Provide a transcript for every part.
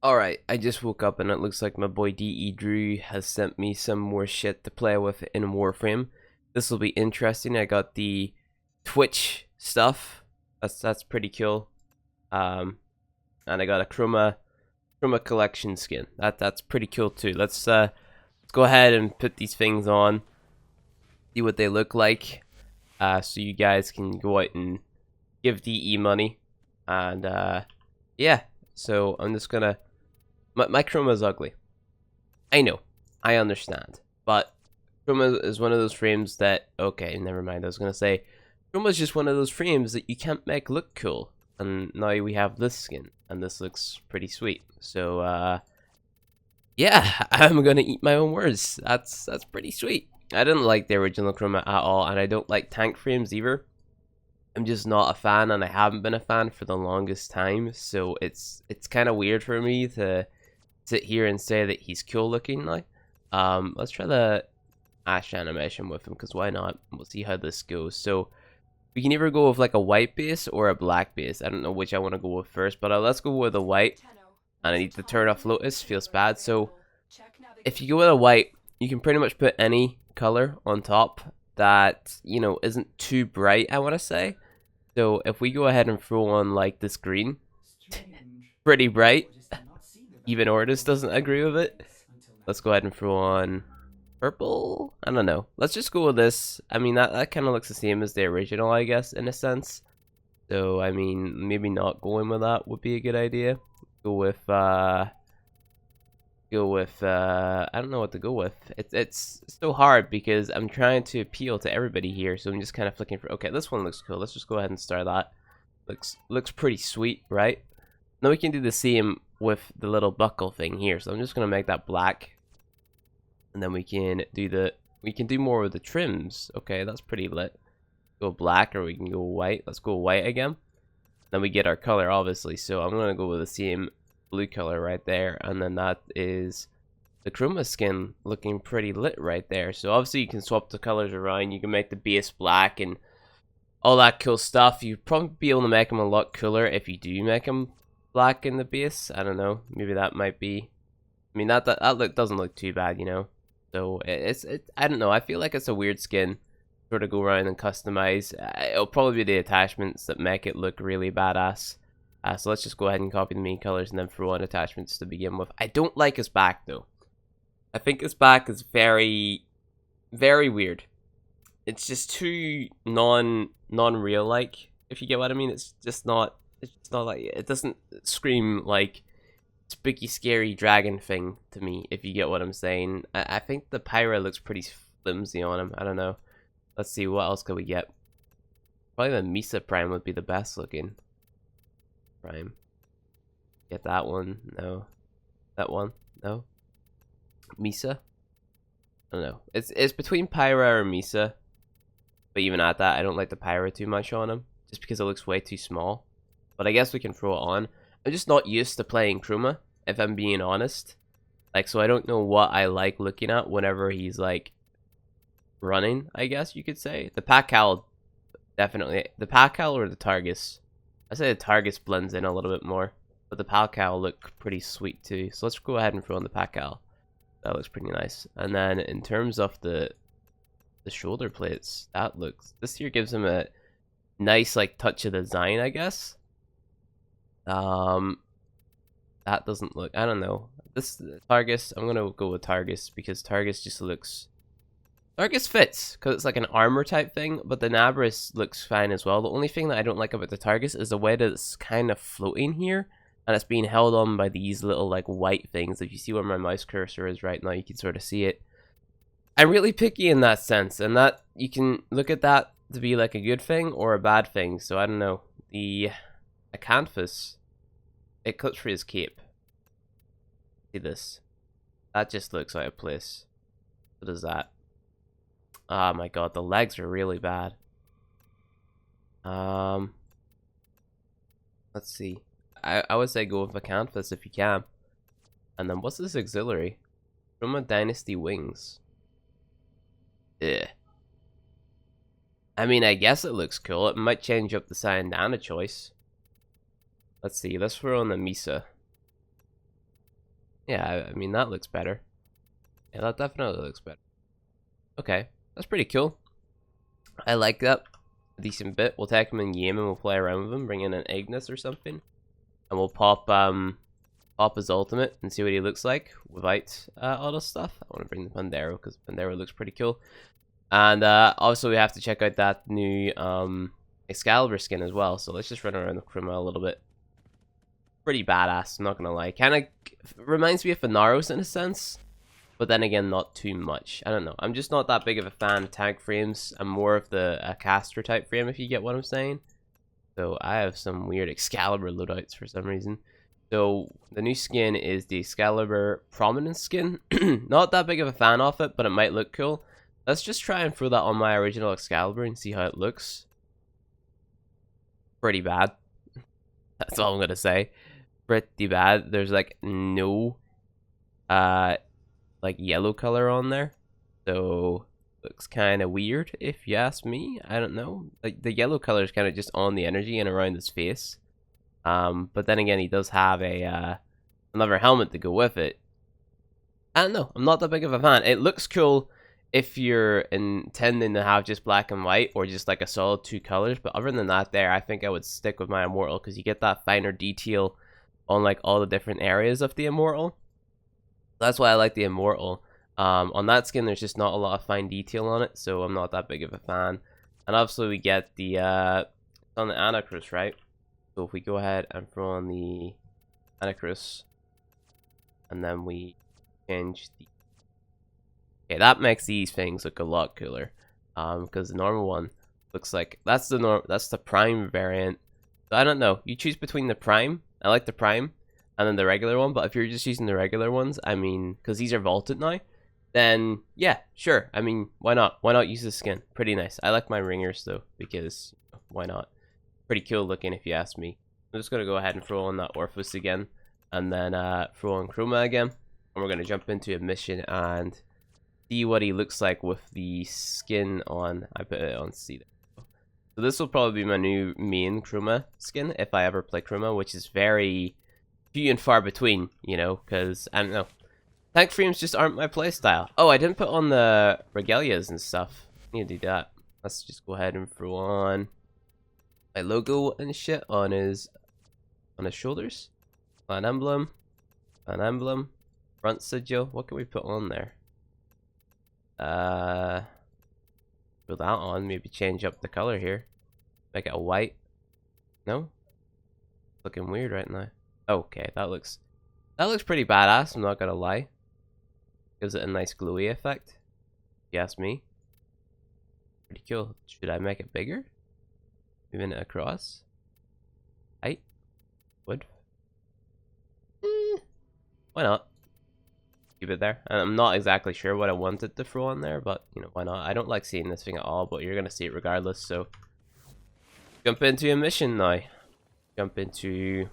Alright, I just woke up and it looks like my boy DE Drew has sent me some more shit to play with in Warframe. This will be interesting. I got the Twitch stuff. That's pretty cool. And I got a Chroma collection skin. That's pretty cool too. Let's go ahead and put these things on. See what they look like. So you guys can go out and give DE money. And yeah. So I'm just gonna my Chroma is ugly. I know. I understand. But Chroma is one of those frames that... Okay, never mind. I was going to say... Chroma is just one of those frames that you can't make look cool. And now we have this skin. And this looks pretty sweet. So, yeah. I'm going to eat my own words. That's pretty sweet. I didn't like the original Chroma at all. And I don't like tank frames either. I'm just not a fan. And I haven't been a fan for the longest time. So it's kind of weird for me to sit here and say that he's cool looking now. Let's try the Ash animation with him, because why not? We'll see how this goes. So we can either go with like a white base or a black base. I don't know which I want to go with first, but let's go with a white. And I need to turn off Lotus. Feels bad. So if you go with a white, you can pretty much put any color on top that, you know, isn't too bright, I want to say. So if we go ahead and throw on like this green, pretty bright. Even Ordis doesn't agree with it. Let's go ahead and throw on purple. I don't know. Let's just go with this. I mean, that kind of looks the same as the original, I guess, in a sense. So, I mean, maybe not going with that would be a good idea. Go with, I don't know what to go with. It's so hard because I'm trying to appeal to everybody here. So I'm just kind of flicking for, okay, this one looks cool. Let's just go ahead and start that. Looks pretty sweet, right? Now we can do the same with the little buckle thing here. So I'm just gonna make that black, and then we can do more with the trims. Okay, that's pretty lit. Go black, or we can go white. Let's go white again. Then we get our color, obviously. So I'm gonna go with the same blue color right there, and then that is the Chroma skin looking pretty lit right there. So obviously you can swap the colors around. You can make the base black and all that cool stuff. You'd probably be able to make them a lot cooler if you do make them black in the base. I don't know, maybe that might be, I mean, that look doesn't look too bad, you know. So I don't know, I feel like it's a weird skin sort of go around and customize. It'll probably be the attachments that make it look really badass. So let's just go ahead and copy the main colors and then throw on attachments to begin with. I don't like his back though. I think his back is very weird. It's just too non-real like, if you get what I mean. It's not like, it doesn't scream like spooky scary dragon thing to me, if you get what I'm saying. I think the Pyra looks pretty flimsy on him. I don't know. Let's see, what else could we get? Probably the Misa Prime would be the best looking Prime. Get that one. No. That one. No. Misa. I don't know. It's between Pyra or Misa. But even at that, I don't like the Pyra too much on him, just because it looks way too small. But I guess we can throw it on. I'm just not used to playing Chroma, if I'm being honest. Like, so I don't know what I like looking at whenever he's, like, running, I guess you could say. The Pakal, definitely. The Pakal or the Targus. I say the Targus blends in a little bit more. But the Pakal look pretty sweet, too. So let's go ahead and throw on the Pakal. That looks pretty nice. And then, in terms of the shoulder plates, this here gives him a nice, like, touch of design, I guess. That doesn't look, I don't know. This Targus, I'm gonna go with Targus because Targus just looks, Targus fits because it's like an armor type thing, but the Nabris looks fine as well. The only thing that I don't like about the Targus is the way that it's kind of floating here, and it's being held on by these little like white things. If you see where my mouse cursor is right now, you can sort of see it. I'm really picky in that sense, and that you can look at that to be like a good thing or a bad thing. So I don't know. The Acanthus, it cuts for his cape. See this? That just looks out of place. What is that? Oh my god, the legs are really bad. Let's see. I would say go with Acanthus if you can. And then what's this auxiliary? Chroma Dynasty Wings. Ugh. I mean, I guess it looks cool. It might change up the Syandana choice. Let's see. Let's throw on the Misa. Yeah, I mean, that looks better. Yeah, that definitely looks better. Okay, that's pretty cool. I like that a decent bit. We'll take him in game and we'll play around with him, bring in an Ignis or something, and we'll pop his ultimate and see what he looks like without all this stuff. I want to bring the Pandero because Pandero looks pretty cool. And also we have to check out that new Excalibur skin as well. So let's just run around the Chroma a little bit. Pretty badass, I'm not gonna lie. Kind of reminds me of Finaros in a sense, but then again, not too much. I don't know. I'm just not that big of a fan of tank frames. I'm more of the caster type frame, if you get what I'm saying. So I have some weird Excalibur loadouts for some reason. So the new skin is the Excalibur Prominence skin. Not that big of a fan of it, but it might look cool. Let's just try and throw that on my original Excalibur and see how it looks. Pretty bad. That's all I'm gonna say. Pretty bad. There's like no like yellow color on there, so looks kind of weird if you ask me. I don't know, like the yellow color is kind of just on the energy and around his face, but then again he does have a another helmet to go with it. I don't know, I'm not that big of a fan. It looks cool if you're intending to have just black and white or just like a solid two colors, but other than that there, I think I would stick with my Immortal because you get that finer detail on like all the different areas of the Immortal. That's why I like the Immortal. On that skin, there's just not a lot of fine detail on it, so I'm not that big of a fan. And obviously, we get the on the Anacrus, right? So if we go ahead and throw on the Anacrus, and then we change the... Okay, that makes these things look a lot cooler. Because the normal one looks like... That's the Prime variant. So I don't know. You choose between the Prime. I like the Prime. And then the regular one. But if you're just using the regular ones, I mean... Because these are vaulted now. Then, yeah, sure. I mean, why not? Why not use the skin? Pretty nice. I like my ringers, though. Because, why not? Pretty cool looking, if you ask me. I'm just going to go ahead and throw on that Orphus again. And then throw on Chroma again. And we're going to jump into a mission and... see what he looks like with the skin on. I put it on C. So this will probably be my new main Chroma skin if I ever play Chroma, which is very few and far between, you know, because I don't know. Tank frames just aren't my playstyle. Oh, I didn't put on the regalias and stuff. I need to do that. Let's just go ahead and throw on my logo and shit on his shoulders. Clan emblem, front sigil. What can we put on there? Put that on, maybe change up the color here. Make it a white. No? Looking weird right now. Okay, that looks pretty badass, I'm not gonna lie. Gives it a nice glowy effect. If you ask me. Pretty cool. Should I make it bigger? Moving it across? Height? Wood? Why not? Keep it there. And I'm not exactly sure what I wanted to throw on there, but you know, why not? I don't like seeing this thing at all, but you're gonna see it regardless, so jump into a mission now. Jump into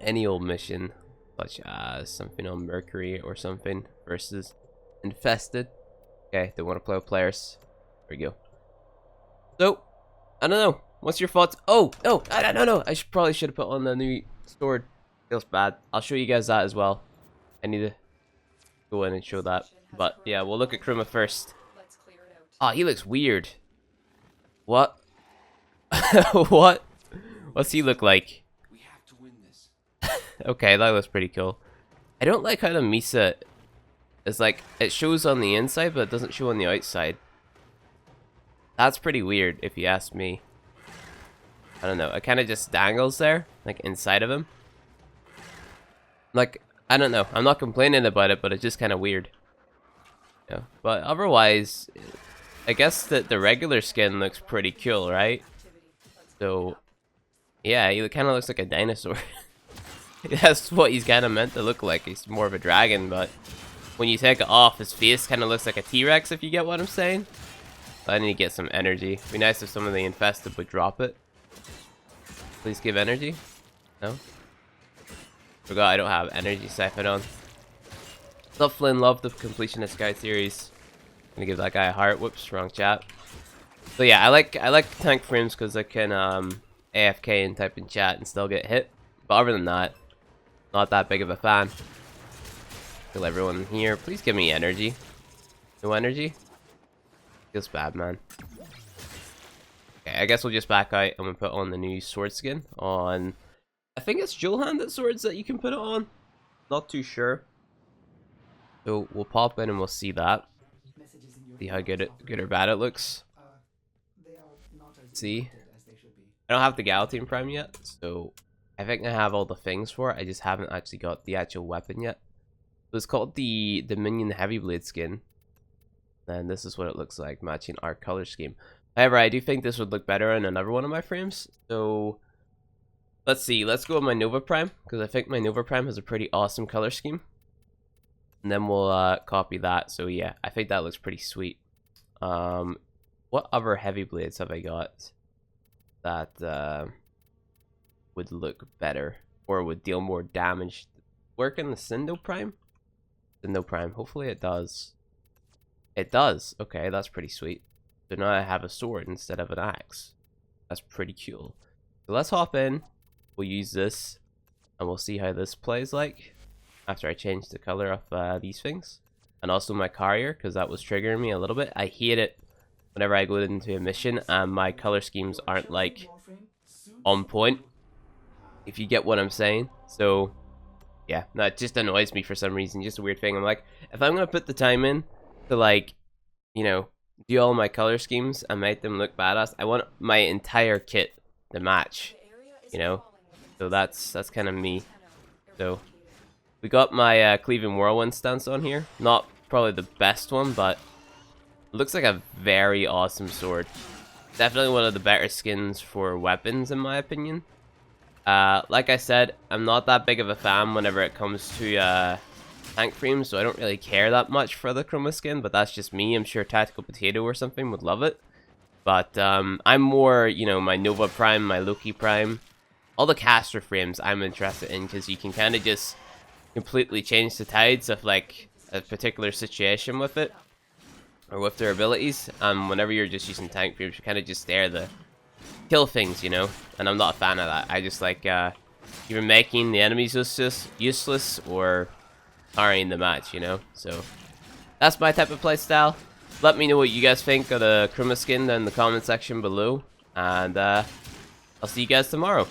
any old mission, such as something on Mercury or something versus Infested. Okay, they want to play with players. There we go. So, I don't know. What's your thoughts? Oh, no, no. I probably should have put on the new sword. Feels bad. I'll show you guys that as well. I need to go in and show that. But yeah, we'll look at Chroma first. Oh, he looks weird. What? What? What's he look like? We have to win this. Okay, that looks pretty cool. I don't like how the Misa is like, it shows on the inside, but it doesn't show on the outside. That's pretty weird, if you ask me. I don't know. It kind of just dangles there, like inside of him. Like, I don't know. I'm not complaining about it, but it's just kind of weird. Yeah. But otherwise, I guess that the regular skin looks pretty cool, right? So, yeah, he kind of looks like a dinosaur. That's what he's kind of meant to look like. He's more of a dragon, but when you take it off, his face kind of looks like a T-Rex, if you get what I'm saying. So I need to get some energy. It'd be nice if some of the infested would drop it. Please give energy. No? Forgot I don't have energy siphon on. iFlynn, love the completionist guide series. Gonna give that guy a heart. Whoops, wrong chat. So yeah, I like tank frames because I can AFK and type in chat and still get hit. But other than that, not that big of a fan. Kill everyone here. Please give me energy. No energy? Feels bad, man. Okay, I guess we'll just back out. I'm gonna put on the new sword skin on... I think it's dual-handed swords that you can put it on. Not too sure. So we'll pop in and we'll see that. See how good or bad it looks. See? I don't have the Galatine Prime yet, so I think I have all the things for it. I just haven't actually got the actual weapon yet. So it's called the Dominion Heavy Blade skin. And this is what it looks like, matching our color scheme. However, I do think this would look better in another one of my frames. So let's see. Let's go with my Nova Prime, because I think my Nova Prime has a pretty awesome color scheme. And then we'll copy that. So yeah, I think that looks pretty sweet. What other heavy blades have I got that would look better or would deal more damage? Work in the Cindo Prime? Cindo Prime. Hopefully it does. It does. Okay, that's pretty sweet. So now I have a sword instead of an axe. That's pretty cool. So let's hop in. We'll use this, and we'll see how this plays like after I change the color of these things. And also my carrier, because that was triggering me a little bit. I hate it whenever I go into a mission and my color schemes aren't like on point, if you get what I'm saying. So yeah, that just annoys me for some reason. Just a weird thing. I'm like, if I'm gonna put the time in to, like, you know, do all my color schemes and make them look badass, I want my entire kit to match, you know. So that's kind of me. So we got my Cleaving Whirlwind stance on here. Not probably the best one, but it looks like a very awesome sword. Definitely one of the better skins for weapons, in my opinion. Like I said, I'm not that big of a fan whenever it comes to tank frames, so I don't really care that much for the Chroma skin, but that's just me. I'm sure Tactical Potato or something would love it. But I'm more, you know, my Nova Prime, my Loki Prime, all the caster frames I'm interested in, because you can kind of just completely change the tides of like a particular situation with it, or with their abilities. Whenever you're just using tank frames, you're kind of just there to kill things, you know, and I'm not a fan of that. I just like either making the enemies useless or carrying the match, you know. So that's my type of playstyle. Let me know what you guys think of the Chroma skin down in the comment section below, and I'll see you guys tomorrow.